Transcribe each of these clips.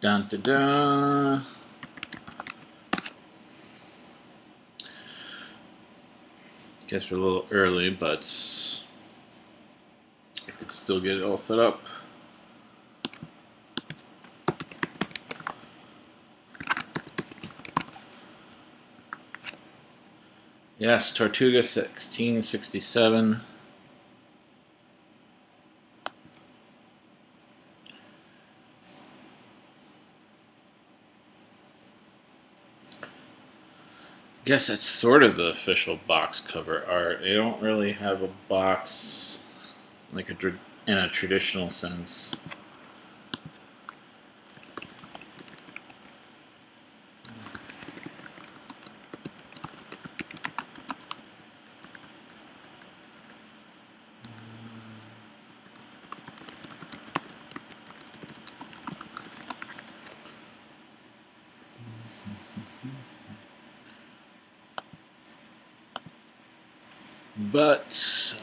Dun, dun, dun. Guess we're a little early, but I could still get it all set up. Yes, Tortuga 1667. Guess that's sort of the official box cover art. They don't really have a box like in a traditional sense. But,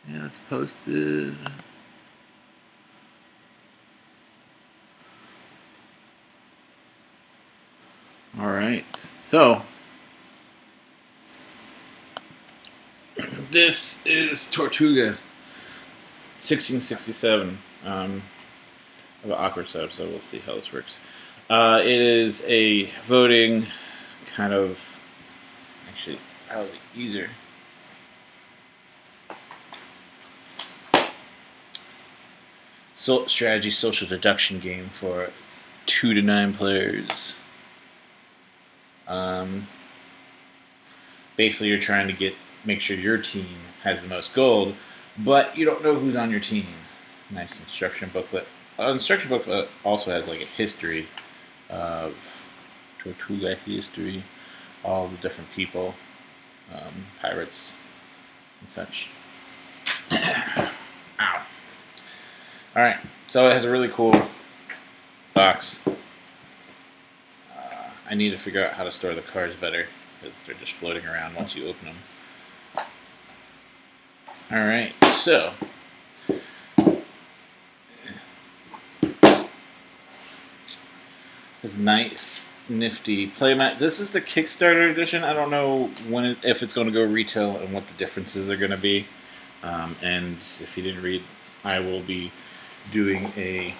yeah, it's posted. All right, so this is Tortuga 1667. I have an awkward setup, so we'll see how this works. It is a voting kind of, actually, probably easier. Strategy social deduction game for 2 to 9 players. Basically, you're trying to make sure your team has the most gold, but you don't know who's on your team. Nice instruction booklet. Instruction booklet also has like a history of Tortuga history, all the different people, pirates and such. Ow. All right, so it has a really cool box. I need to figure out how to store the cards better because they're just floating around once you open them. All right, so this nice, nifty playmat. This is the Kickstarter edition. I don't know if it's going to go retail and what the differences are going to be. And if you didn't read, I will be doing a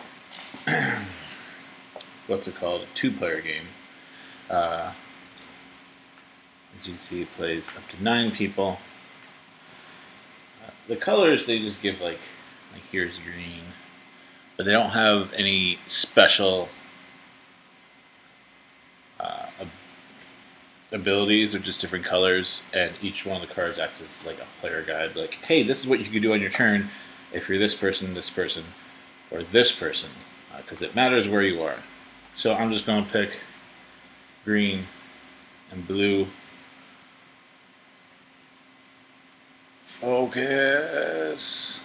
what's it called? A 2-player game. As you can see, it plays up to 9 people. The colors they just give like here's green, but they don't have any special abilities. They're just different colors, and each one of the cards acts as like a player guide. Like, hey, this is what you can do on your turn if you're this person, or this person, because it matters where you are. So I'm just going to pick green and blue. Focus.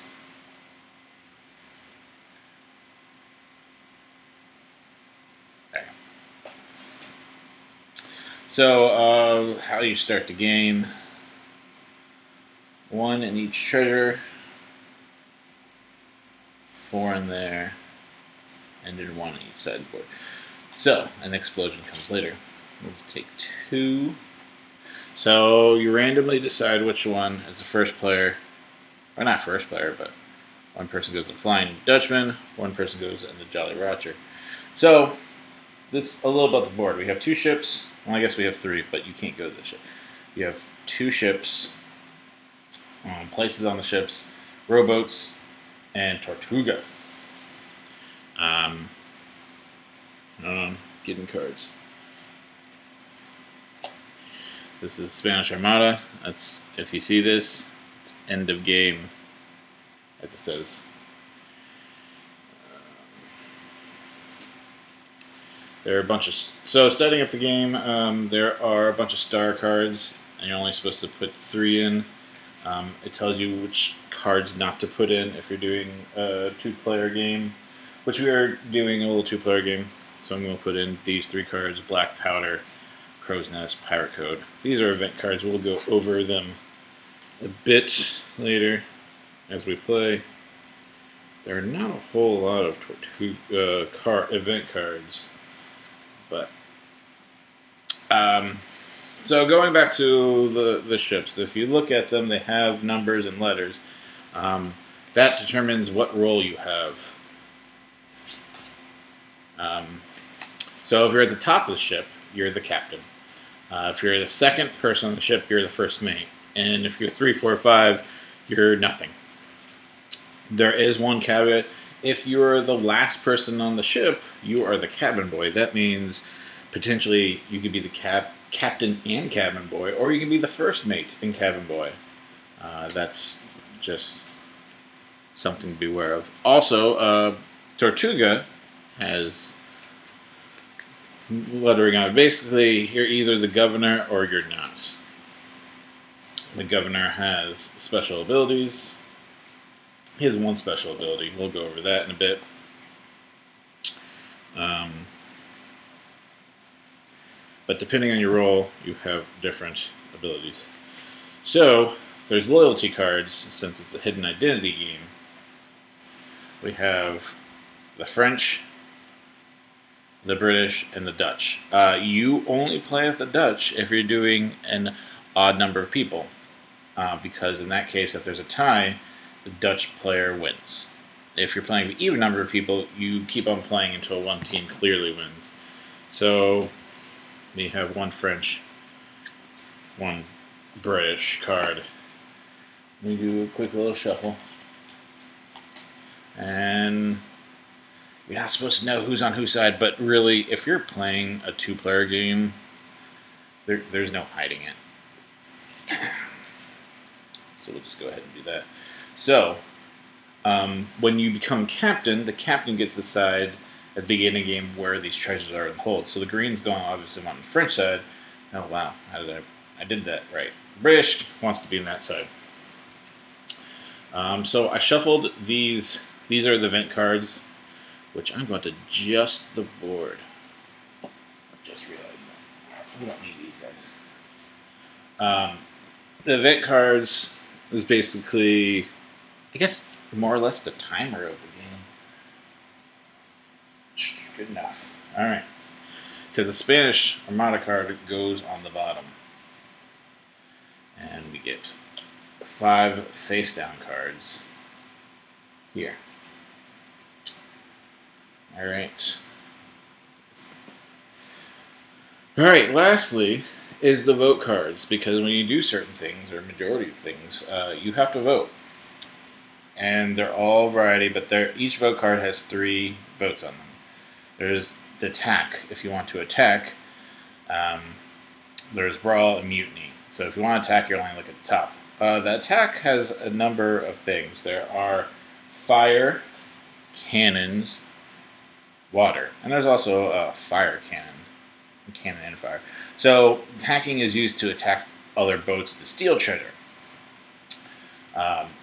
Okay. So, how do you start the game? 1 in each treasure. 4 in there. And then 1 on each sideboard. So, an explosion comes later. Let's take 2. So, you randomly decide which one is the first player. Or not first player, but one person goes in the Flying Dutchman, one person goes in the Jolly Roger. So, this a little about the board. We have 2 ships. Well, I guess we have 3, but you can't go to the ship. You have 2 ships, places on the ships, rowboats, and Tortuga. Getting cards. This is Spanish Armada. That's, if you see this, it's end of game, as it says. There are a bunch of... So, setting up the game, there are a bunch of star cards, and you're only supposed to put 3 in. It tells you which cards not to put in if you're doing a 2-player game, which we are doing a little 2-player game. So I'm going to put in these 3 cards: Black Powder, Crow's Nest, Pirate Code. These are event cards. We'll go over them a bit later as we play. There are not a whole lot of Tortuga event cards, but so going back to the ships, if you look at them, they have numbers and letters. That determines what role you have. So if you're at the top of the ship, you're the captain. If you're the second person on the ship, you're the first mate. And if you're 3, 4, 5, you're nothing. There is one caveat. If you're the last person on the ship, you are the cabin boy. That means potentially you could be the captain and cabin boy, or you can be the first mate and cabin boy. That's just something to be aware of. Also, Tortuga has lettering on it. Basically, you're either the governor or you're not. The governor has special abilities. He has one special ability. We'll go over that in a bit. But depending on your role, you have different abilities. So, there's loyalty cards, since it's a hidden identity game. We have the French, the British, and the Dutch. You only play with the Dutch if you're doing an odd number of people. Because in that case, if there's a tie, the Dutch player wins. If you're playing with even number of people, you keep on playing until one team clearly wins. So we have one French, one British card. We do a quick little shuffle. And you're not supposed to know who's on whose side, but really, if you're playing a 2-player game, there's no hiding it. So we'll just go ahead and do that. So, when you become captain, the captain gets to decide at the beginning of the game where these treasures are in hold. So the green's going obviously on the French side. Oh wow, I did that right. British wants to be on that side. So I shuffled these. These are the event cards, which I'm going to adjust the board. Just realized that. We don't need these guys. The event cards is basically, I guess, more or less the timer of the game. Good enough. Alright. Because the Spanish Armada card goes on the bottom. And we get 5 face-down cards here. Alright. Alright, lastly is the vote cards, because when you do certain things, or majority of things, you have to vote. And they're all variety, but each vote card has 3 votes on them. There's the attack, if you want to attack. There's brawl and mutiny. So if you want to attack, you're only look at the top. The attack has a number of things. There are fire, cannons, water, and there's also a fire cannon and fire. So attacking is used to attack other boats to steal treasure.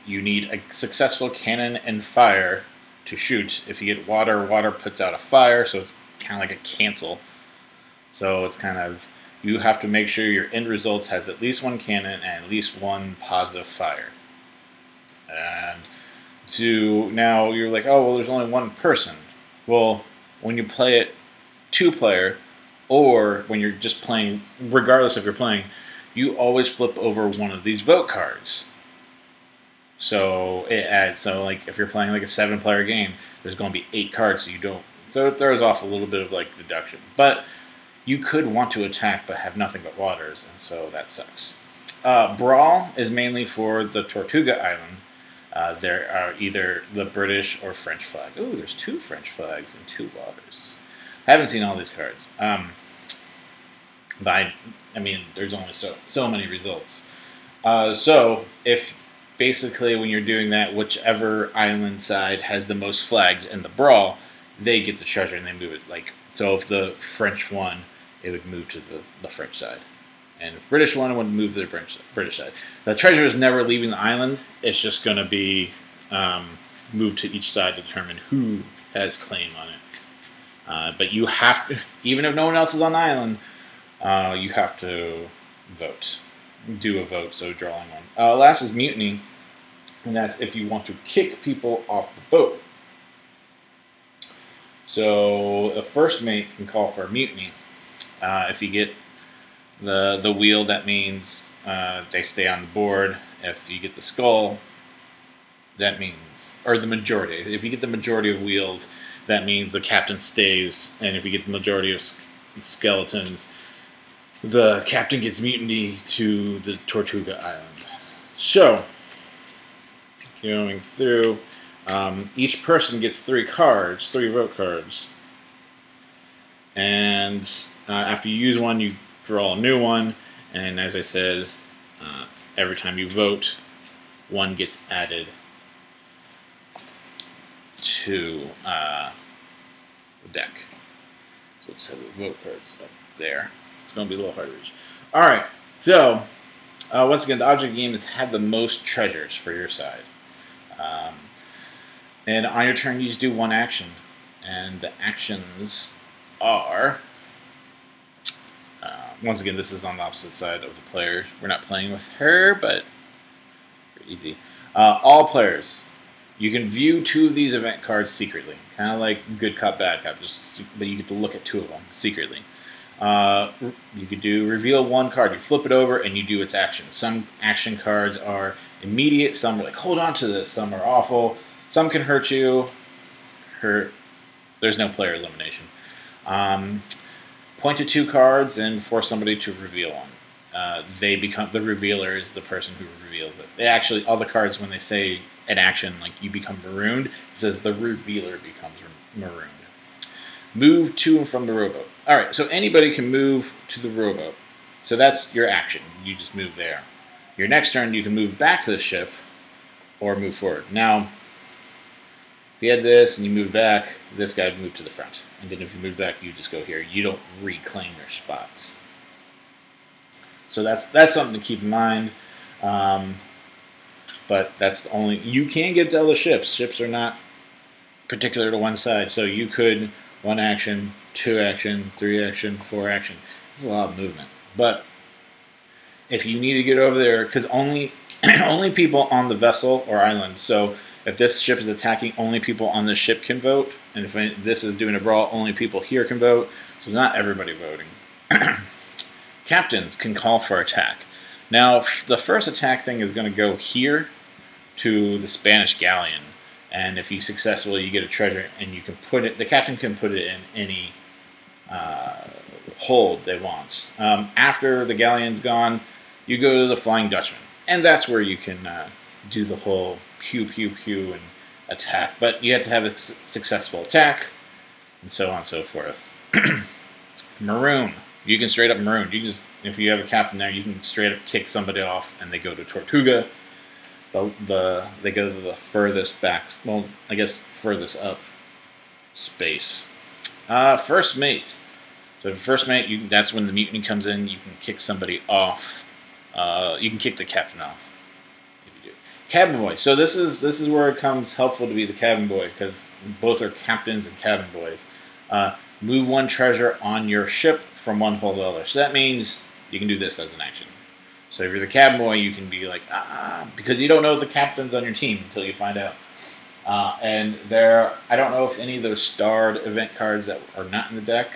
You need a successful cannon and fire to shoot. If you get water, water puts out a fire, so it's kind of like a cancel. So it's kind of, you have to make sure your end results has at least 1 cannon and at least 1 positive fire. And now you're like, oh, well, there's only 1 person. Well, when you play it 2-player, or when you're just playing, regardless if you're playing, you always flip over one of these vote cards. So it adds, so like if you're playing like a 7-player game, there's going to be 8 cards, so it throws off a little bit of like deduction. But you could want to attack but have nothing but waters, and so that sucks. Brawl is mainly for the Tortuga Island. There are either the British or French flag. Ooh, there's 2 French flags and 2 waters. I haven't seen all these cards. But I mean, there's only so many results. So if basically when you're doing that, whichever island side has the most flags in the brawl, they get the treasure and they move it. Like, so if the French won, it would move to the French side. And if British won, it would move to the British side. The treasure is never leaving the island. It's just going to be moved to each side to determine who has claim on it. But you have to, even if no one else is on the island, you have to vote. Do a vote, so drawing one. Last is mutiny, and that's if you want to kick people off the boat. So the first mate can call for a mutiny. If you get the wheel, that means they stay on the board. If you get the skull, that means, or the majority. If you get the majority of wheels, that means the captain stays. And if you get the majority of skeletons, the captain gets mutiny to the Tortuga Island. So, going through, each person gets 3 cards, 3 vote cards. And after you use one, you draw a new one. And as I said, every time you vote, one gets added to the deck. So let's have the vote cards up there. It's going to be a little hard to reach. Alright, so once again, the object of the game is have the most treasures for your side. And on your turn, you just do one action. And the actions are... once again, this is on the opposite side of the player. We're not playing with her, but pretty easy. All players, you can view 2 of these event cards secretly. Kind of like good cop, bad cop, but you get to look at 2 of them secretly. You could do reveal 1 card. You flip it over and you do its action. Some action cards are immediate. Some are like, hold on to this. Some are awful. Some can hurt you. There's no player elimination. Point to 2 cards and force somebody to reveal one. They become the revealer is the person who reveals it. They actually, all the cards, when they say an action, like you become marooned, it says the revealer becomes marooned. Move to and from the rowboat. All right, so anybody can move to the rowboat. So that's your action. You just move there. Your next turn, you can move back to the ship or move forward. Now, if you had this and you move back, this guy would move to the front. And then if you move back, you just go here. You don't reclaim your spots. So that's something to keep in mind. But that's only... You can get to other ships. Ships are not particular to one side. So you could 1 action, 2 action, 3 action, 4 action. There's a lot of movement. But if you need to get over there, because only people on the vessel or island. So if this ship is attacking, only people on this ship can vote. And if this is doing a brawl, only people here can vote. So not everybody voting. Captains can call for attack. Now, the first attack thing is going to go here to the Spanish galleon. And if you successfully, you get a treasure, and you can put it. The captain can put it in any hold they want. After the galleon's gone, you go to the Flying Dutchman, and that's where you can do the whole pew pew pew and attack. But you have to have a successful attack, and so on and so forth. Maroon. You can straight up maroon. You can just, if you have a captain there, you can straight up kick somebody off, and they go to Tortuga. They go to the furthest back, well, I guess furthest up space. First mate. So the first mate, that's when the mutiny comes in. You can kick somebody off. You can kick the captain off. If you do. Cabin boy. So this is where it comes helpful to be the cabin boy, because both are captains and cabin boys. Move 1 treasure on your ship from one hold to the other. So that means you can do this as an action. So if you're the cabin boy, you can be like, because you don't know if the captain's on your team until you find out. And I don't know if any of those starred event cards that are not in the deck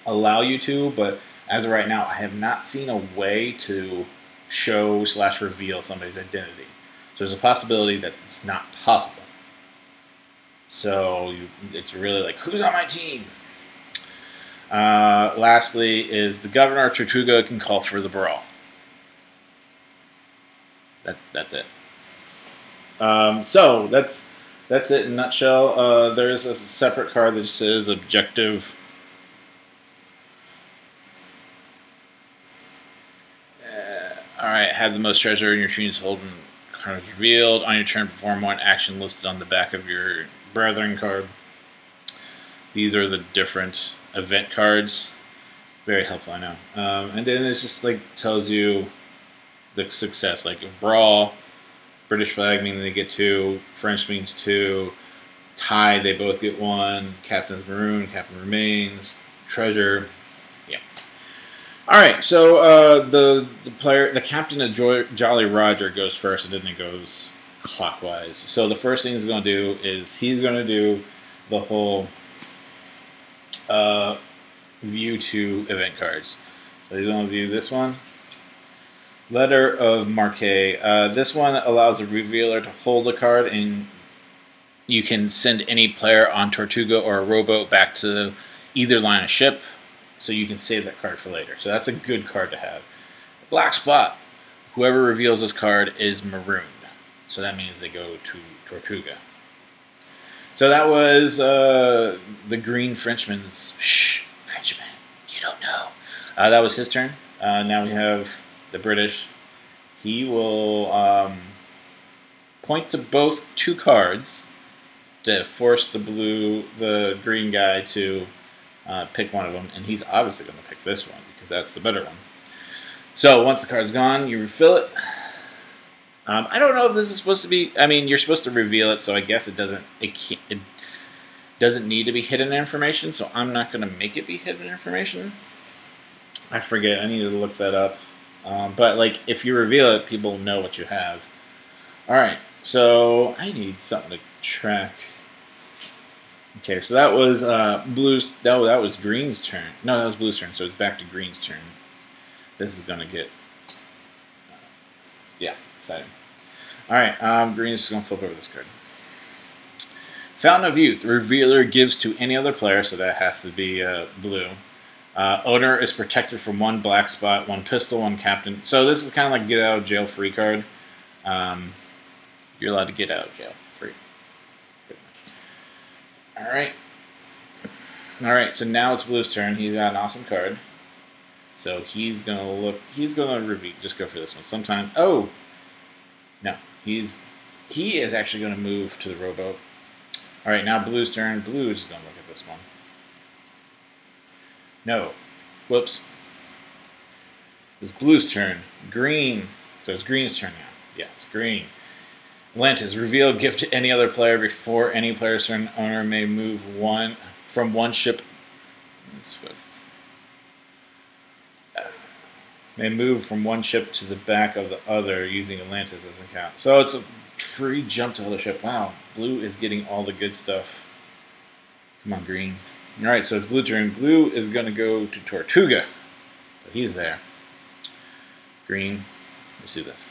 allow you to, but as of right now, I have not seen a way to show/reveal somebody's identity. So there's a possibility that it's not possible. So it's really like, who's on my team? Lastly is the governor of Tortuga can call for the brawl. That's it. So that's it in a nutshell. There's a separate card that says objective. Alright, have the most treasure in your team's holding cards revealed. On your turn, perform 1 action listed on the back of your brethren card. These are the different event cards. Very helpful, I know. And then it just like tells you the success. Like a brawl, British flag means they get 2, French means 2, tie they both get 1, captain's maroon, captain remains, treasure. Yeah. All right, so the captain of Jolly Roger goes first, and then it goes clockwise. So the first thing he's going to do is he's going to do the whole view to event cards. So he's going to view this one. Letter of Marque. This one allows the revealer to hold a card, and you can send any player on Tortuga or a rowboat back to either line of ship, so you can save that card for later. So that's a good card to have. Black spot. Whoever reveals this card is marooned. So that means they go to Tortuga. So that was the Green Frenchman's. Shh, Frenchman, you don't know. That was his turn. Now we have the British. He will point to both two cards to force the green guy to pick one of them, and he's obviously going to pick this one because that's the better one. So once the card's gone, you refill it. I don't know if this is supposed to be. I mean, you're supposed to reveal it, so I guess it doesn't need to be hidden information. So I'm not going to make it be hidden information. I forget. I need to look that up. But like, if you reveal it, people know what you have. All right. So I need something to track. Okay. So that was blue's. No, that was green's turn. No, that was blue's turn. So it's back to green's turn. This is going to get. Yeah, exciting. All right. Green is going to flip over this card. Fountain of Youth. Revealer gives to any other player, so that has to be blue. Owner is protected from one black spot, one pistol, one captain. So this is kind of like get out of jail free card. You're allowed to get out of jail free. Pretty much. All right. All right. So now it's blue's turn. He's got an awesome card. So he's gonna look. He's gonna reveal. Just go for this one. Sometime. Oh. No. He is actually gonna move to the rowboat. All right. Now blue's turn. Blue is gonna look at this one. No. Whoops. It was blue's turn. Green. So it's green's turn now. Yes, green. Atlantis. Reveal gift to any other player before any player's turn. Owner may move from one ship. Let's focus. May move from one ship to the back of the other using Atlantis as a count. So it's a free jump to the other ship. Wow. Blue is getting all the good stuff. Come on, green. All right, so it's blue turn. Blue is going to go to Tortuga. So he's there. Green. Let's do this.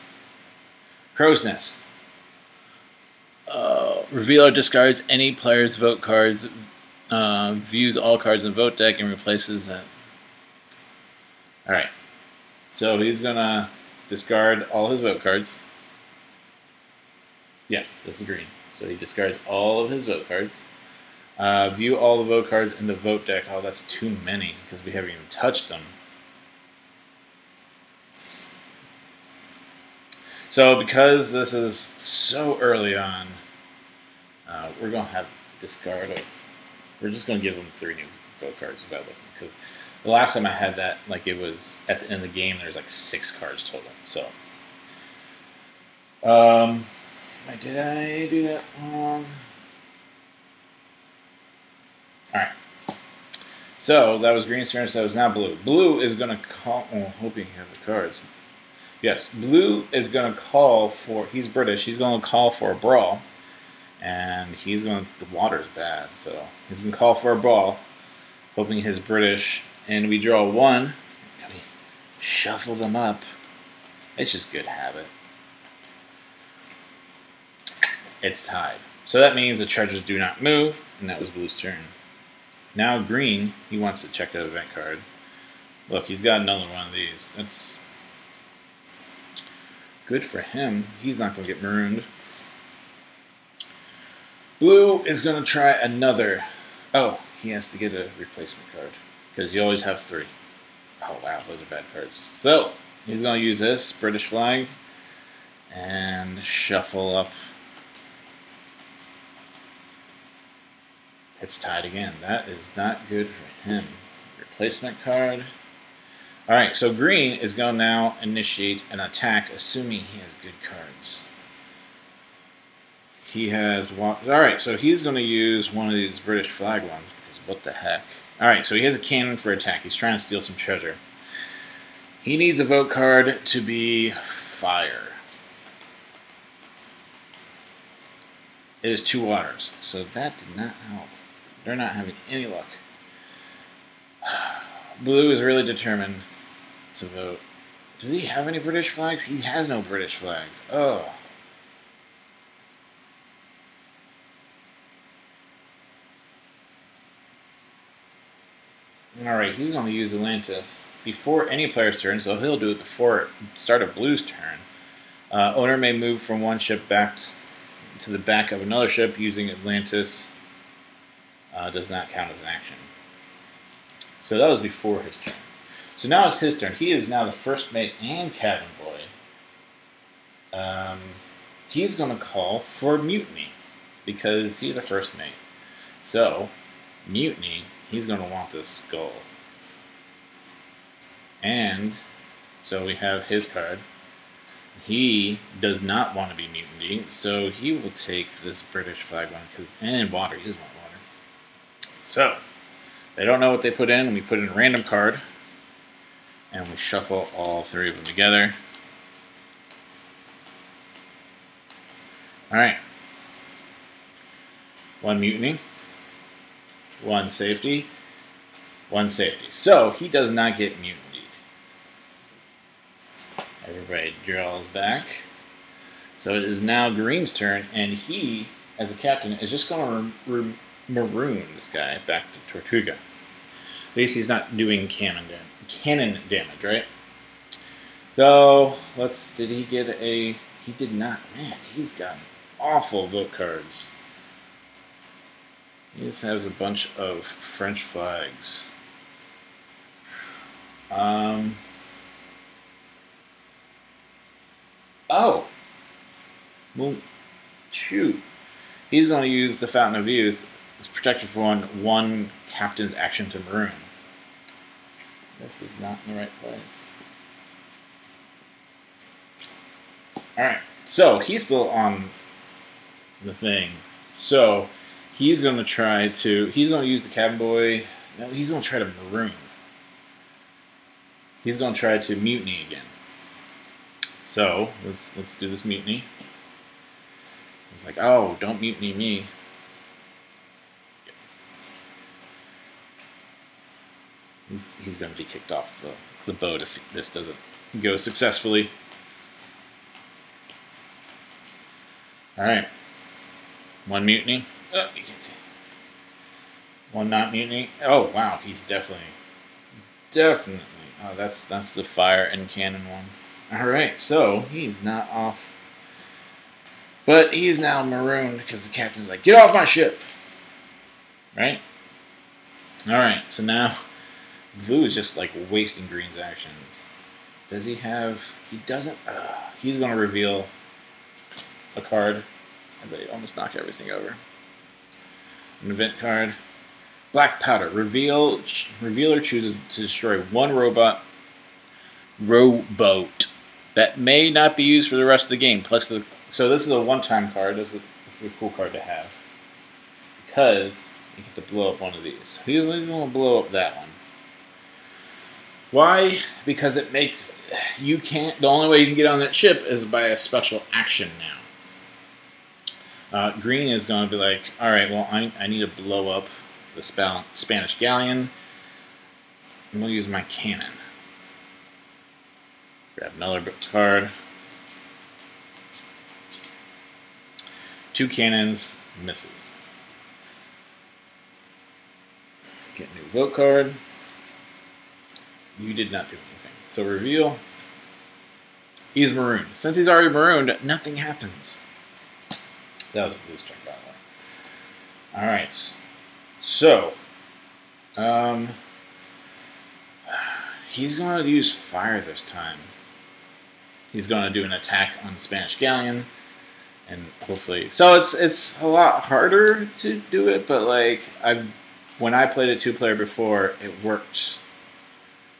Crow's Nest. Revealer discards any player's vote cards, views all cards in vote deck, and replaces that. All right. So he's going to discard all his vote cards. Yes, this is green. So he discards all of his vote cards. View all the vote cards in the vote deck. Oh, that's too many because we haven't even touched them. So because this is so early on, we're going to have discard of. We're just going to give them 3 new vote cards about looking, because the last time I had that, like, it was at the end of the game. There's like 6 cards total. So, did I do that wrong? Alright, so that was green's turn, so it's now blue. Blue is going to call, hoping he has the cards. Yes, blue is going to call for, he's British, he's going to call for a brawl. And he's going to, the water's bad, so he's going to call for a brawl, hoping his British, and we draw 1. And we shuffle them up. It's just good habit. It's tied. So that means the treasures do not move, and that was blue's turn. Now green, he wants to check an event card. Look, he's got another one of these. That's good for him. He's not going to get marooned. Blue is going to try another. Oh, he has to get a replacement card, because you always have 3. Oh, wow, those are bad cards. So he's going to use this British flag and shuffle up. It's tied again. That is not good for him. Replacement card. Alright, so green is going to now initiate an attack, assuming he has good cards. He has one. Alright, so he's going to use one of these British flag ones, because what the heck. Alright, so he has a cannon for attack. He's trying to steal some treasure. He needs a vote card to be fire. It is 2 waters, so that did not help. They're not having any luck. Blue is really determined to vote. Does he have any British flags? He has no British flags. Oh. Alright, he's going to use Atlantis before any player's turn, so he'll do it before start of Blue's turn. Owner may move from one ship back to the back of another ship using Atlantis. Does not count as an action. So that was before his turn. So now it's his turn. He is now the first mate and cabin boy. He's going to call for mutiny because he's the first mate. So, mutiny, he's going to want this skull. And so we have his card. He does not want to be mutiny, so he will take this British flag one and water. He doesn't want water. So they don't know what they put in, and we put in a random card, and we shuffle all three of them together. All right. One mutiny, one safety, one safety. So he does not get mutinied. Everybody draws back. So it is now Green's turn, and he, as a captain, is just going to maroon this guy back to Tortuga. At least he's not doing cannon damage, right? So did he get a? He did not. Man, he's got awful vote cards. He just has a bunch of French flags. Oh! Well, shoot. He's going to use the Fountain of Youth as protected for one captain's action to maroon. This is not in the right place. Alright, so he's still on the thing. So he's going to try to, he's going to use the cabin boy. No, he's going to try to maroon. He's going to try to mutiny again. So let's do this mutiny. He's like, oh, don't mutiny me. He's going to be kicked off the boat if this doesn't go successfully. All right. One mutiny. Oh, you can't see. One not mutiny. Oh, wow. He's definitely. Oh, that's the fire and cannon one. All right. So he's not off. But he's now marooned because the captain's like, get off my ship. Right? All right. So now Blue is just like wasting Green's actions. Does he have... He doesn't... he's going to reveal a card. I bet he almost knocked everything over. An event card. Black Powder. Revealer chooses to destroy one rowboat that may not be used for the rest of the game. So this is a one-time card. This is a cool card to have. Because you get to blow up one of these. He's going to blow up that one. Why? Because it makes... You can't... The only way you can get on that ship is by a special action now. Green is going to be like, alright, well, I need to blow up the Spanish galleon. I'm going to use my cannon. Grab another card. 2 cannons, misses. Get a new vote card. You did not do anything. So reveal. He's marooned. Since he's already marooned, nothing happens. That was a Blue's turn, by the way. Alright. So, he's going to use fire this time. He's going to do an attack on the Spanish galleon. And hopefully... So it's a lot harder to do it, but like, when I played a 2-player before, it worked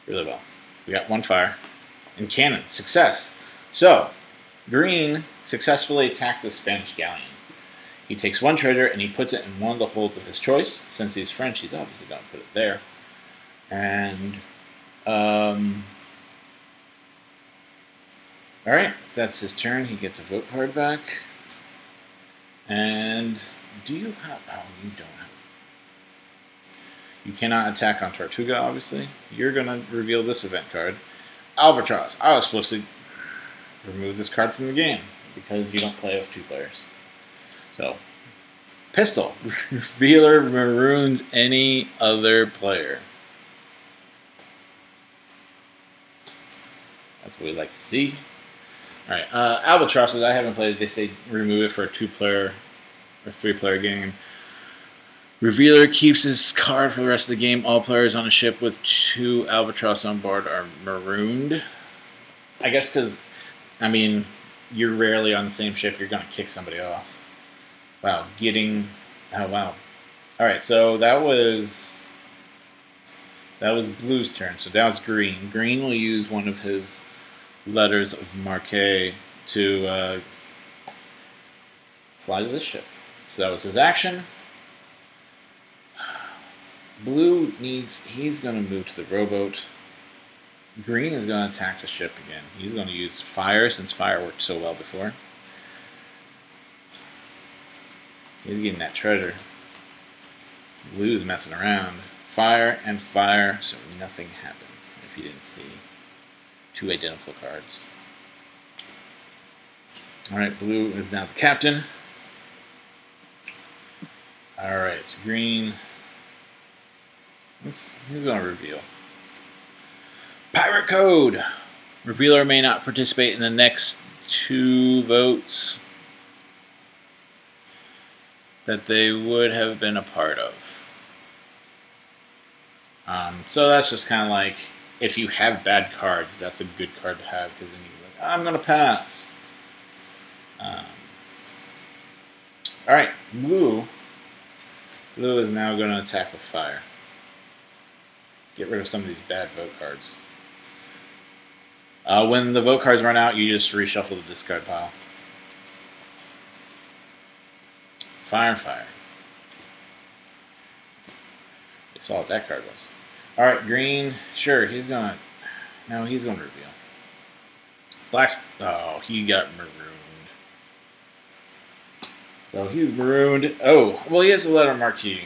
really well. We got 1 fire. And cannon. Success. So, Green successfully attacked the Spanish galleon. He takes 1 treasure and he puts it in one of the holds of his choice. Since he's French, he's obviously going to put it there. And, alright, that's his turn. He gets a vote card back. And do you have... Oh, you don't have... You cannot attack on Tortuga, obviously. You're going to reveal this event card. Albatross. I was supposed to remove this card from the game because you don't play with 2 players. So, Pistol. Revealer maroons any other player. That's what we like to see. Alright, Albatrosses, I haven't played. They say remove it for a 2-player or 3-player game. Revealer keeps his card for the rest of the game. All players on a ship with 2 Albatross on board are marooned. I guess because, I mean, you're rarely on the same ship. You're going to kick somebody off. Wow, oh wow. Alright, so that was Blue's turn. So now it's Green. Green will use one of his letters of marque to fly to this ship. So that was his action. Blue he's going to move to the rowboat. Green is going to attack the ship again. He's going to use fire since fire worked so well before. He's getting that treasure. Blue's messing around. Fire and fire, so nothing happens if you didn't see 2 identical cards. Alright, Blue is now the captain. Alright, Green. He's going to reveal. Pirate Code! Revealer may not participate in the next 2 votes that they would have been a part of. So that's just kind of like, if you have bad cards, that's a good card to have, because then you're like, I'm going to pass. Alright, Blue is now going to attack with fire. Get rid of some of these bad vote cards. When the vote cards run out, you just reshuffle the discard pile. Fire and fire. You saw what that card was. Alright, Green. Sure, he's going to reveal. Black's... Oh, he got marooned. So he's marooned. Oh, well, he has a letter marquee.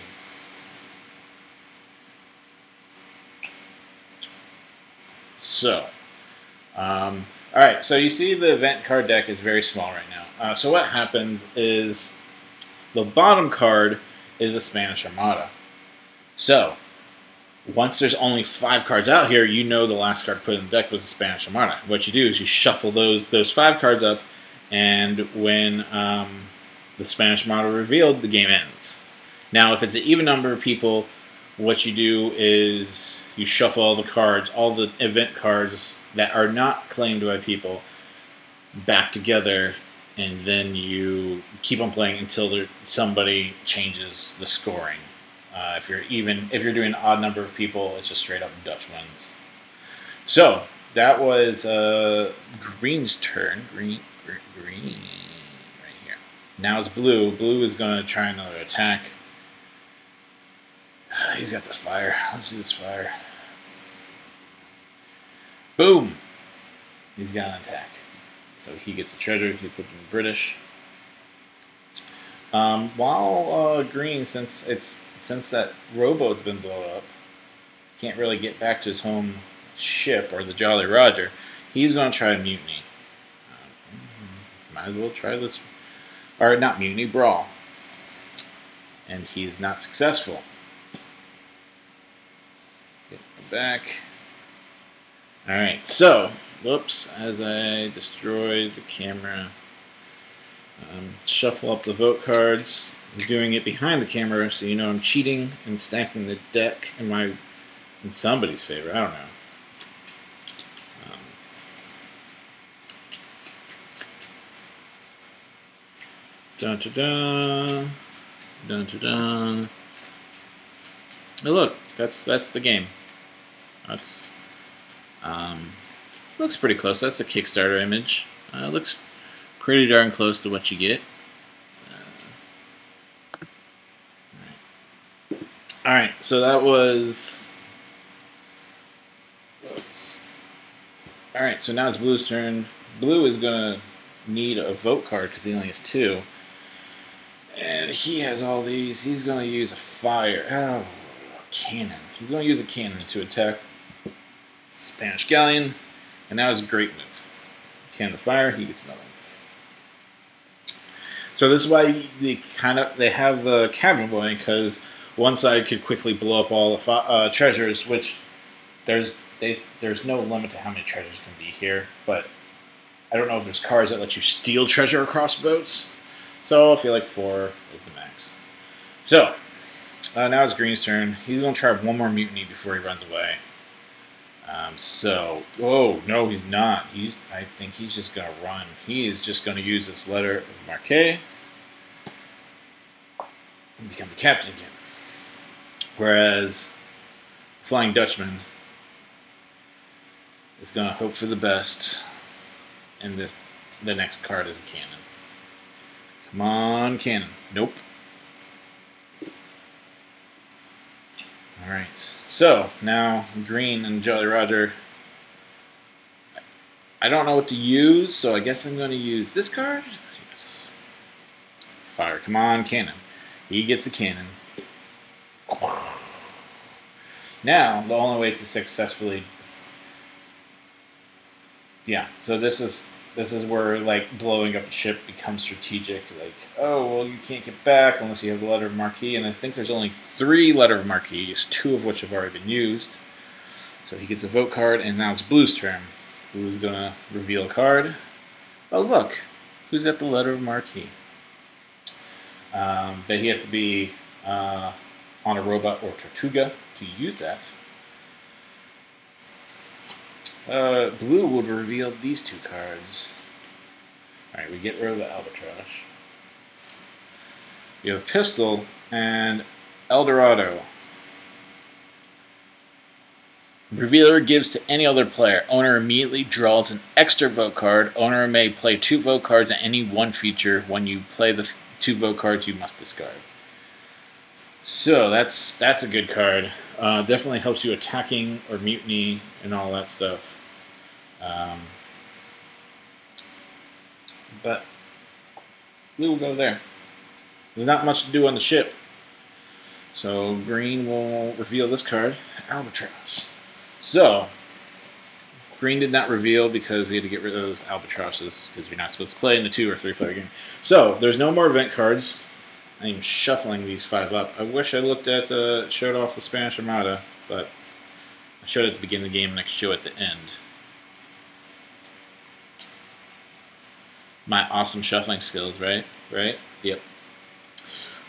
So, alright, so you see the event card deck is very small right now. So what happens is the bottom card is the Spanish Armada. So, once there's only 5 cards out here, you know the last card put in the deck was the Spanish Armada. What you do is you shuffle those 5 cards up, and when the Spanish Armada revealed, the game ends. Now, if it's an even number of people, what you do is you shuffle all the cards, all the event cards that are not claimed by people, back together, and then you keep on playing until somebody changes the scoring. If you're doing an odd number of people, it's just straight up Dutch wins. So that was Green's turn. Green right here. Now it's Blue. Blue is going to try another attack. He's got the fire. Let's do this fire. Boom! He's got an attack. So he gets a treasure. He put it in British. While Green, since that rowboat's been blown up, can't really get back to his home ship or the Jolly Roger, he's going to try a mutiny. Might as well try this. Or not mutiny, brawl. And he's not successful. Get back. Alright, so, whoops, as I destroy the camera, shuffle up the vote cards. I'm doing it behind the camera, so you know I'm cheating and stacking the deck in somebody's favor. I don't know. Dun dun dun, dun dun dun. Oh, look, that's the game. That's looks pretty close. That's the Kickstarter image. Looks pretty darn close to what you get. Alright, so that was... Oops. Alright, so now it's Blue's turn. Blue is going to need a vote card because he only has 2. And he has all these. He's going to use a fire. Oh, cannon. He's going to use a cannon to attack Spanish galleon, and that was a great move. Cannon fire, he gets another one. So this is why they have the cabinet going, because one side could quickly blow up all the treasures, which there's no limit to how many treasures can be here, but I don't know if there's cards that let you steal treasure across boats. So I feel like 4 is the max. So now it's Green's turn. He's going to try one more mutiny before he runs away. Oh no, he's not. I think he's just going to run. He is just going to use this letter of marque and become the captain again. Whereas Flying Dutchman is going to hope for the best, and the next card is a cannon. Come on, cannon. Nope. Alright, so now Green and Jolly Roger. I don't know what to use, so I guess I'm going to use this card. Yes. Fire. Come on, cannon. He gets a cannon. Now, the only way to successfully... Yeah, so this is where, like, blowing up a ship becomes strategic. Like, oh, well, you can't get back unless you have the letter of marque. And I think there's only 3 letter of marques, 2 of which have already been used. So he gets a vote card, and now it's Blue's turn. Blue's going to reveal a card. Oh, look. Who's got the letter of marque? But he has to be on a robot or Tortuga to use that. Blue would reveal these 2 cards. Alright, we get rid of the Albatross. You have Pistol and Eldorado. Revealer gives to any other player. Owner immediately draws an extra vote card. Owner may play 2 vote cards at any one feature. When you play the 2 vote cards, you must discard. So that's a good card. Definitely helps you attacking or mutiny and all that stuff. But Blue will go there. There's not much to do on the ship. So Green will reveal this card, Albatross. So Green did not reveal because we had to get rid of those Albatrosses because you're not supposed to play in the 2 or 3 player game. So there's no more event cards. I'm shuffling these 5 up. I wish I looked at showed off the Spanish Armada, but I showed it at the beginning of the game and I show it at the end. My awesome shuffling skills, right? Right? Yep.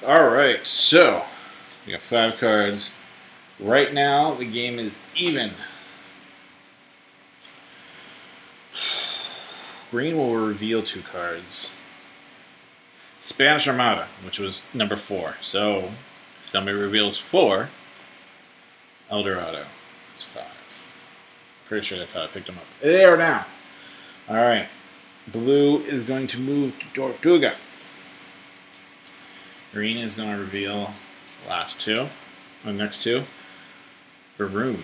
Alright, so we got 5 cards. Right now, the game is even. Green will reveal 2 cards. Spanish Armada, which was number 4. So, if somebody reveals 4, Eldorado. That's 5. Pretty sure that's how I picked them up. They are now. Alright. Blue is going to move to Tortuga. Green is going to reveal the last 2. The next 2. Maroon.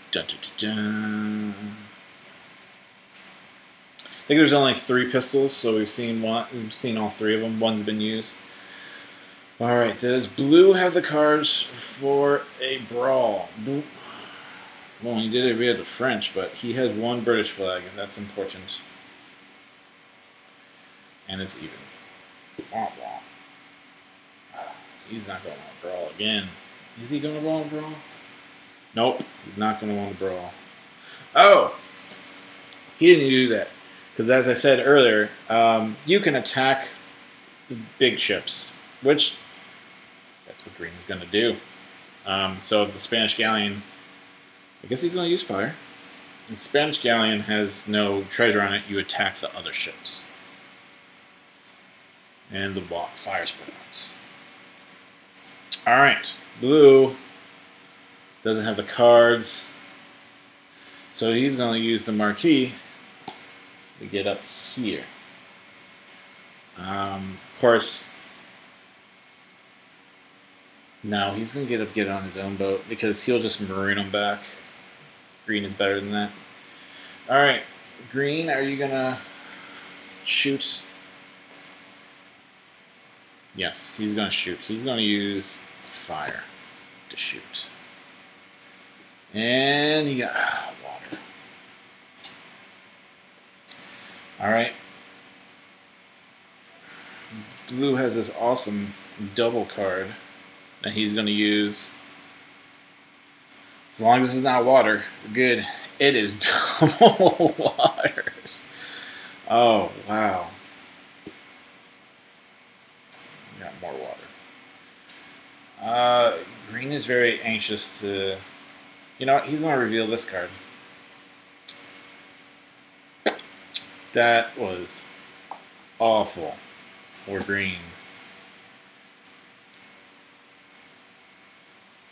Dun, dun, dun, dun. I think there's only 3 pistols, so we've seen all 3 of them. One's been used. Alright, does Blue have the cards for a brawl? Well, he did it via the French, but he has 1 British flag, and that's important. And it's even. He's not going to brawl again. Is he going to want to brawl? Nope, he's not going to want to brawl. Oh! He didn't do that. Because as I said earlier, you can attack the big ships, which that's what Green is going to do. So if the Spanish galleon, I guess he's going to use fire. The Spanish galleon has no treasure on it, you attack the other ships. And the fire spreads. Alright, Blue doesn't have the cards, so he's going to use the marquee to get up here. Of course, no, he's going to get on his own boat because he'll just maroon him back. Green is better than that. Alright, Green, are you going to shoot? Yes, he's going to shoot. He's going to use fire. to shoot. And he got water. All right. Blue has this awesome double card that he's going to use. As long as it's not water, we're good. It is double waters. Oh, wow. Got more water. Green is very anxious to... You know what? He's going to reveal this card. That was awful for green.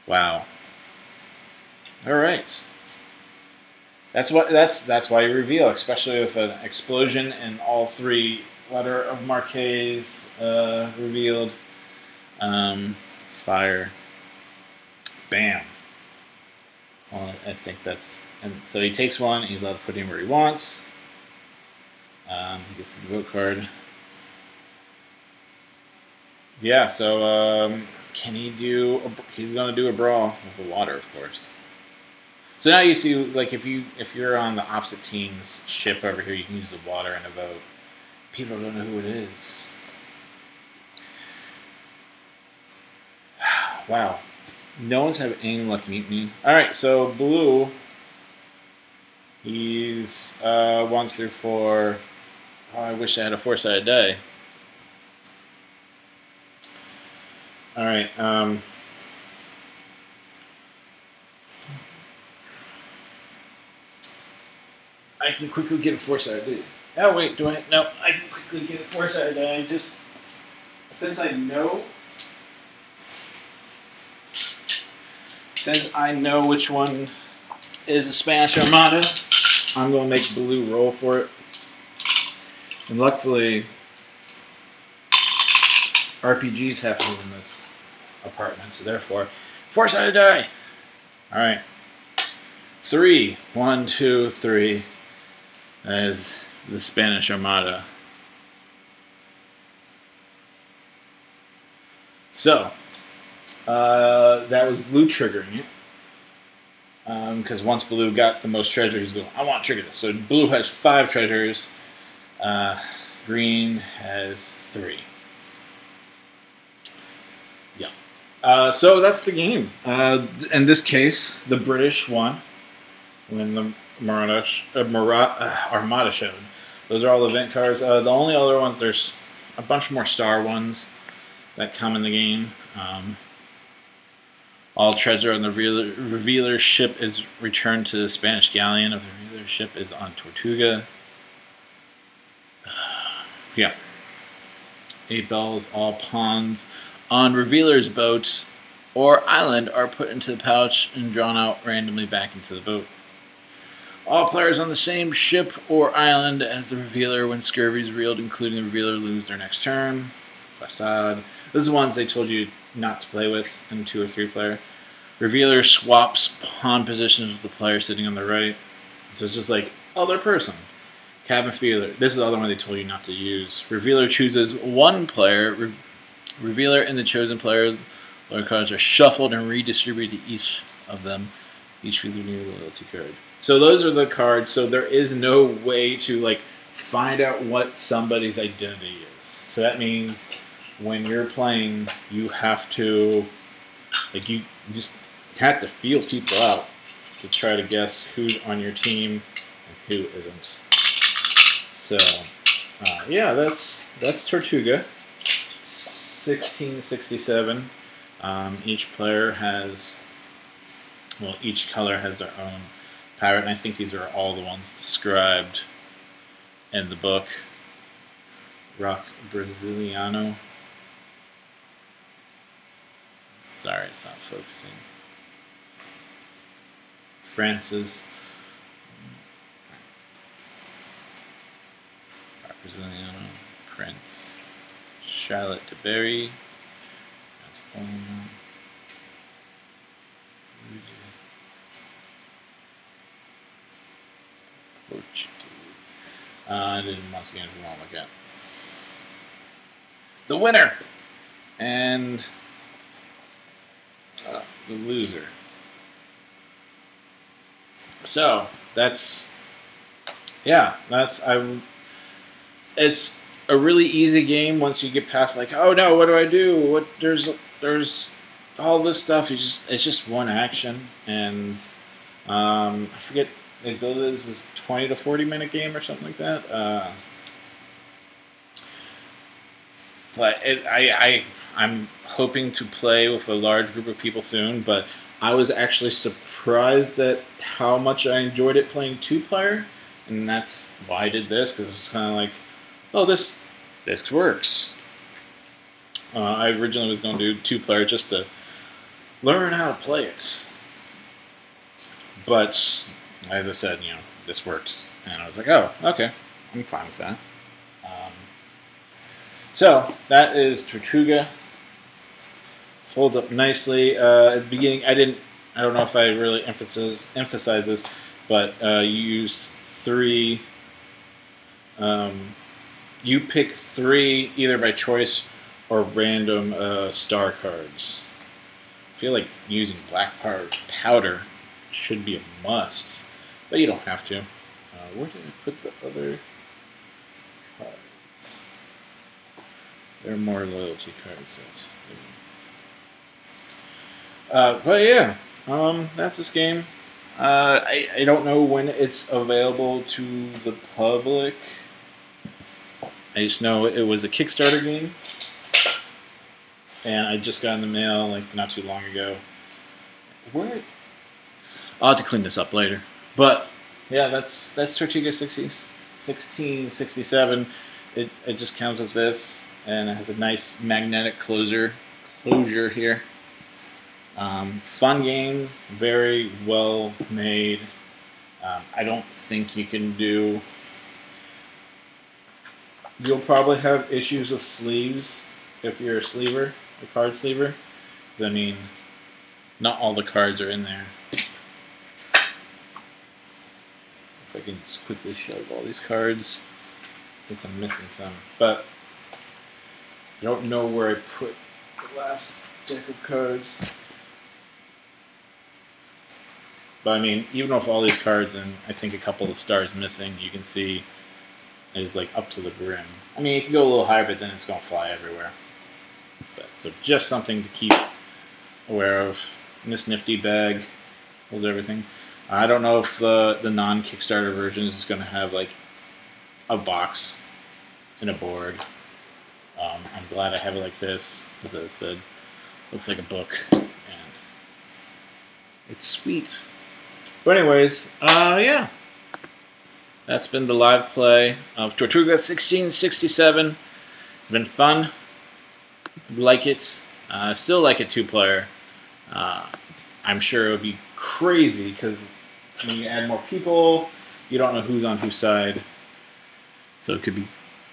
Wow. All right. That's why you reveal, especially with an explosion and all three letter of marques revealed. Fire. Bam. Well, I think that's... And so he takes one. He's allowed to put him where he wants. He gets the vote card. Yeah, so can he do... He's going to do a brawl with the water, of course. So now you see, like, if you're on the opposite team's ship over here, you can use the water and a vote. People don't know who it is. Wow. No one's have any luck meet me. Alright, so blue, he's 1 through 4. Oh, I wish I had a 4-sided die. Alright, I can quickly get a 4-sided die. Oh wait, do I? No, I can quickly get a 4-sided die. Just since I know which one is the Spanish Armada, I'm going to make blue roll for it. And luckily, RPGs happen in this apartment, so therefore, 4-sided die. All right, 3. 1, 2, 3. That is the Spanish Armada. So, that was blue triggering it. Because once blue got the most treasure, he's going, I want to trigger this. So blue has 5 treasures. Green has 3. Yeah. So that's the game. In this case, the British won when the Armada showed. Those are all event cards. The only other ones, there's a bunch more star ones that come in the game. All treasure on the revealer ship is returned to the Spanish galleon of the revealer ship is on Tortuga. Yeah. 8 bells, all pawns on revealer's boats or island are put into the pouch and drawn out randomly back into the boat. All players on the same ship or island as the revealer when scurvy is revealed, including the revealer, lose their next turn. Facade. This is the ones they told you not to play with in 2 or 3 player. Revealer swaps pawn positions with the player sitting on the right. So it's just like other person. Cabin feeler. This is the other one they told you not to use. Revealer chooses 1 player. Revealer and the chosen player cards are shuffled and redistributed to each of them. Each feeler needs a loyalty card. So those are the cards. So there is no way to like find out what somebody's identity is. So that means when you're playing, you have to, like, you just have to feel people out to try to guess who's on your team and who isn't. So, yeah, that's Tortuga, 1667. Each player has, well, each color has their own pirate, and I think these are all the ones described in the book. Rock Brasiliano. Sorry, it's not focusing. Francis. Rock Brasiliano. Prince. Charlotte de Berry. Portuguese. I didn't once again if you want to look at the winner, and the loser. So that's, yeah, it's a really easy game once you get past like, oh no, what do I do? What there's all this stuff. It's just one action, and I forget, they build it as this 20 to 40 minute game or something like that. But I'm hoping to play with a large group of people soon, but I was actually surprised at how much I enjoyed it playing 2-player, and that's why I did this, because it's kind of like, oh, this works. I originally was going to do 2-player just to learn how to play it, but as I said, this worked, and I was like, oh, okay, I'm fine with that. So that is Tortuga. Folds up nicely. At the beginning, I don't know if I really emphasize this, but you use 3. You pick 3 either by choice or random star cards. I feel like using black powder should be a must, but you don't have to. Where did I put the other cards? There are more loyalty cards. But yeah, that's this game. I don't know when it's available to the public. I just know it was a Kickstarter game, and I just got in the mail like not too long ago. I'll have to clean this up later. But yeah, that's Tortuga 1667. It just comes with this, and it has a nice magnetic closure here. Fun game, very well made. I don't think you can do. You'll probably have issues with sleeves if you're a sleever, a card sleever. Because, I mean, not all the cards are in there. If I can just quickly shove all these cards, since I'm missing some. But I don't know where I put the last deck of cards. But I mean, even with all these cards and I think a couple of stars missing, you can see it's like up to the brim. I mean, you can go a little higher, but then it's going to fly everywhere. So just something to keep aware of. And this nifty bag holds everything. I don't know if the non-Kickstarter version is going to have like a box and a board. I'm glad I have it like this. As I said, looks like a book, and it's sweet. But anyways, yeah. That's been the live play of Tortuga 1667. It's been fun. Like it. Still like it 2-player. I'm sure it would be crazy because when you add more people, you don't know who's on whose side. So it could be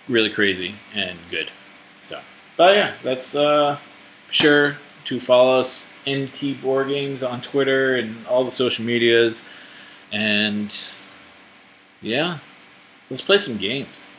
really crazy and good. So, but yeah, that's be sure to follow us, NT Board Games, on Twitter and all the social medias. And yeah, let's play some games.